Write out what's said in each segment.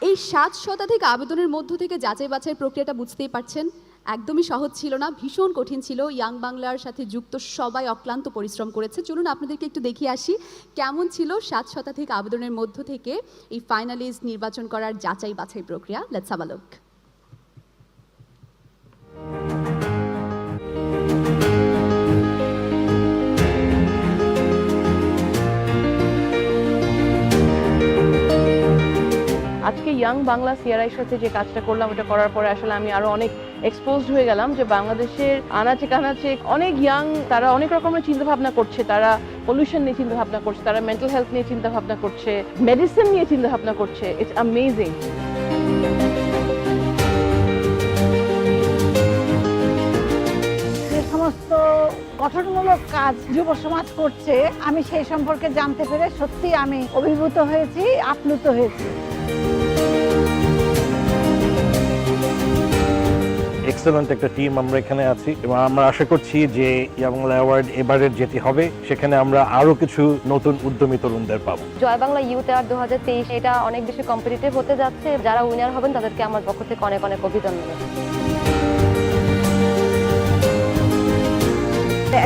এই ৭ শতাধিক আবেদনের মধ্য থেকে যাচাই বাছাই প্রক্রিয়াটা বুঝতেই পারছেন একদমই সহজ ছিল না, ভীষণ কঠিন ছিল। ইয়াং বাংলার সাথে যুক্ত সবাই অক্লান্ত পরিশ্রম করেছে। চলুন আপনাদেরকে একটু দেখিয়ে আসি কেমন ছিল ৭ শতাধিক আবেদনের মধ্য থেকে এই ফাইনালিস্ট নির্বাচন করার যাচাই বাছাই প্রক্রিয়া। Let's have a look. আজকে ইয়াং বাংলা সিআরআইয়ের সাথে যে কাজটা করলাম, ওটা করার পরে আসলে আমি আরো অনেক এক্সপোজড হয়ে গেলাম যে বাংলাদেশের আনাচে কানাচে অনেক ইয়াং, তারা অনেক রকমের চিন্তা ভাবনা করছে। তারা পলিউশন নিয়ে চিন্তা ভাবনা করছে, তারা মেন্টাল হেলথ নিয়ে চিন্তা ভাবনা করছে, মেডিসিন নিয়ে চিন্তা ভাবনা করছে। It's amazing. যে সমস্ত গঠনমূলক কাজ যুব সমাজ করছে, আমি সেই সম্পর্কে জানতে পেরে সত্যি আমি অভিভূত হয়েছি, আপ্লুত হয়েছি। এক্সেলেন্ট একটা টিম আমরা এখানে আছি এবং আমরা আশা করছি যে ইয়াং বাংলা অ্যাওয়ার্ড এবারের যেটি হবে সেখানে আমরা আরো কিছু নতুন উদ্যমী তরুণদের পাবো। জয় বাংলা ইউথ অ্যাওয়ার্ড 2023 এটা অনেক বেশি কম্পিটিটিভ হতে যাচ্ছে। যারা উইনার হবেন তাদেরকে আমার পক্ষ থেকে অনেক অনেক অভিনন্দন।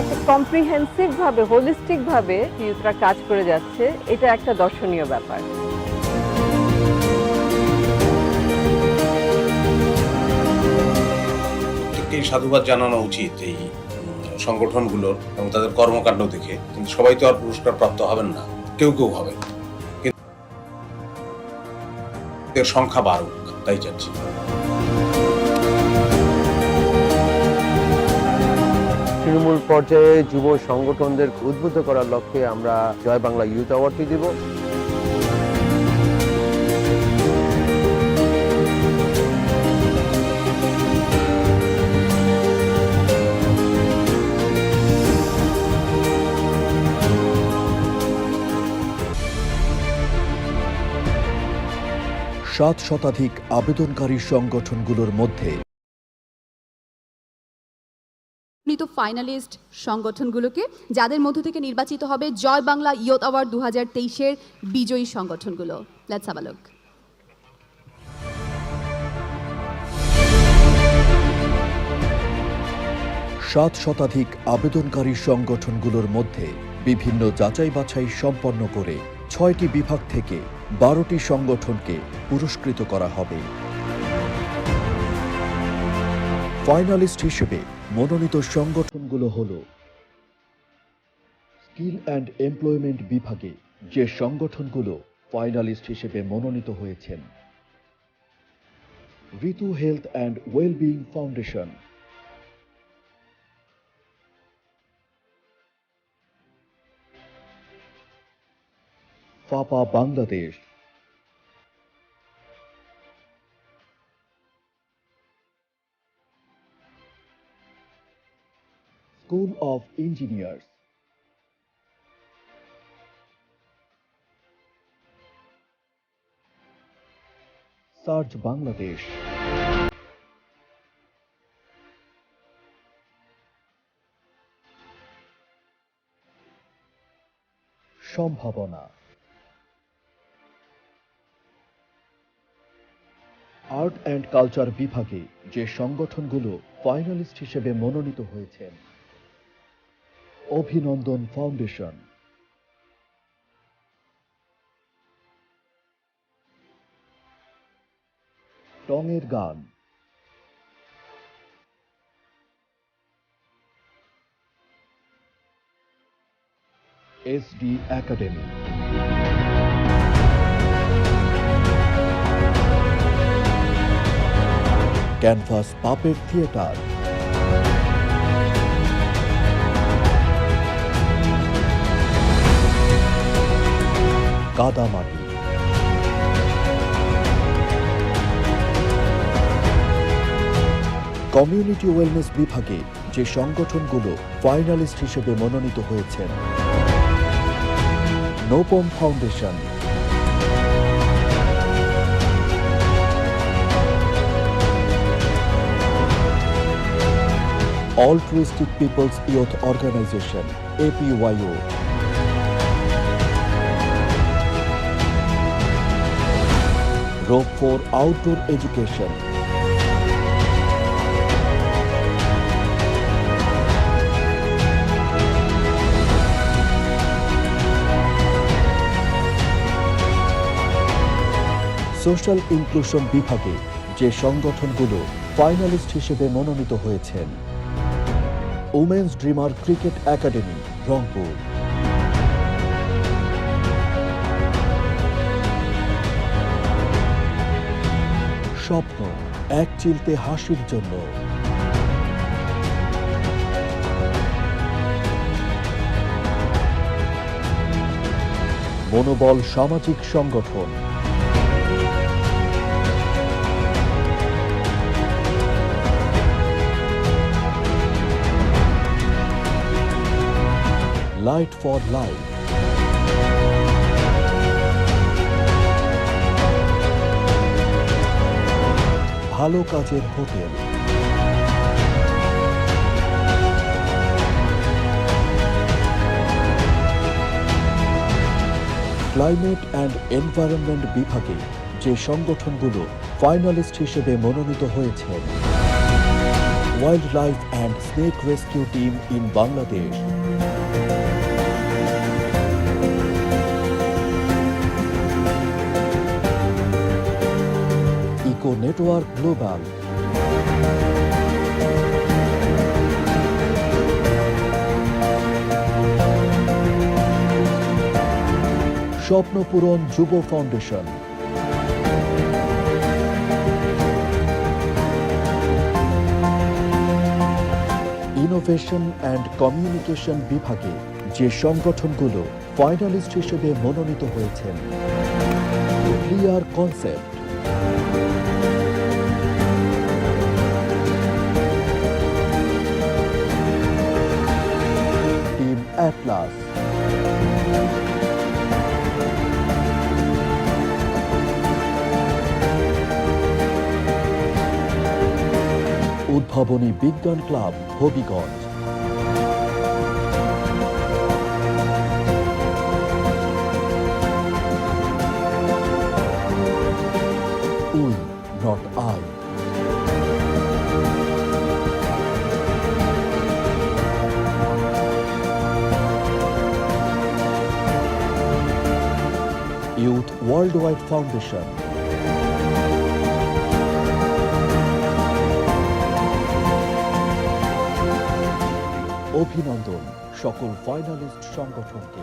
একটা কম্প্রিহেন্সিভ ভাবে, হোলিস্টিক ভাবে ইউথরা কাজ করে যাচ্ছে, এটা একটা দর্শনীয় ব্যাপার। সাধুবাদ জানানো উচিত এই সংগঠনগুলোর এবং তাদের কর্মকাণ্ড দেখে। কিন্তু সবাই তো আর পুরস্কার প্রাপ্ত হবেন না, কেউ কেউ হবেন, কিন্তু সংখ্যা বাড়ুক তাই চাচ্ছি। তৃণমূল পর্যায়ে যুব সংগঠনদের উদ্বুদ্ধ করার লক্ষ্যে আমরা জয় বাংলা ইউথ অ্যাওয়ার্ডটি দিব। সাত শতাধিক আবেদনকারী সংগঠনগুলোর মধ্যে ফাইনালিস্ট সংগঠনগুলোকে, যাদের মধ্য থেকে নির্বাচিত হবে জয় বাংলা ইয়ুথ অ্যাওয়ার্ড 2023-এর বিজয়ী সংগঠনগুলো। Let's have a look. 7 শতাধিক আবেদনকারী সংগঠনগুলোর মধ্যে বিভিন্ন যাচাই বাছাই সম্পন্ন করে 6টি বিভাগ থেকে 12টি সংগঠনকে পুরস্কৃত করা হবে। ফাইনালিস্ট হিসেবে মনোনীত সংগঠনগুলো হল: স্কিল অ্যান্ড এমপ্লয়মেন্ট বিভাগে যে সংগঠনগুলো ফাইনালিস্ট হিসেবে মনোনীত হয়েছেন: Ritu health and wellbeing foundation, ফাপা Bangladesh, school of engineers, search Bangladesh, Shambhabona, art and culture বিভাগে যে সংগঠনগুলো ফাইনালিস্ট হিসেবে মনোনীত হয়েছেন: অভিনন্দন ফাউন্ডেশন, টঙের গান, SD academy, canvas puppet theatre, Kadamati, community wellness বিভাগে যে সংগঠনগুলো ফাইনালিস্ট হিসেবে মনোনীত হয়েছেন: Nopom foundation, Altruistic People's Youth Organization, APYO, Rope for Outdoor Education, social inclusion বিভাগে যে সংগঠনগুলো ফাইনালিস্ট হিসেবে মনোনীত হয়েছেন: women's dreamer cricket academy, Rangpur; স্বপ্ন এক চিলতে হাসির জন্য, মনোবল সামাজিক সংগঠন, লাইট ফর লাইফ, ভালো কাজের হোটেল, ক্লাইমেট অ্যান্ড এনভায়রনমেন্ট বিভাগে যে সংগঠনগুলো ফাইনালিস্ট হিসেবে মনোনীত হয়েছেন: wild life and snake rescue team in Bangladesh, eco network global, স্বপ্নপূরণ যুব ফাউন্ডেশন, ইনোভেশন অ্যান্ড কমিউনিকেশন বিভাগে যে সংগঠনগুলো ফাইনালিস্ট হিসেবে মনোনীত হয়েছেন: ক্লিয়ার কনসেপ্ট, টিম অ্যাটলাস, উদ্ভাবনী বিজ্ঞান club, Habiganj; we not I, youth world wide foundation, অভিনন্দন সকল ফাইনালিস্ট সংগঠনকে।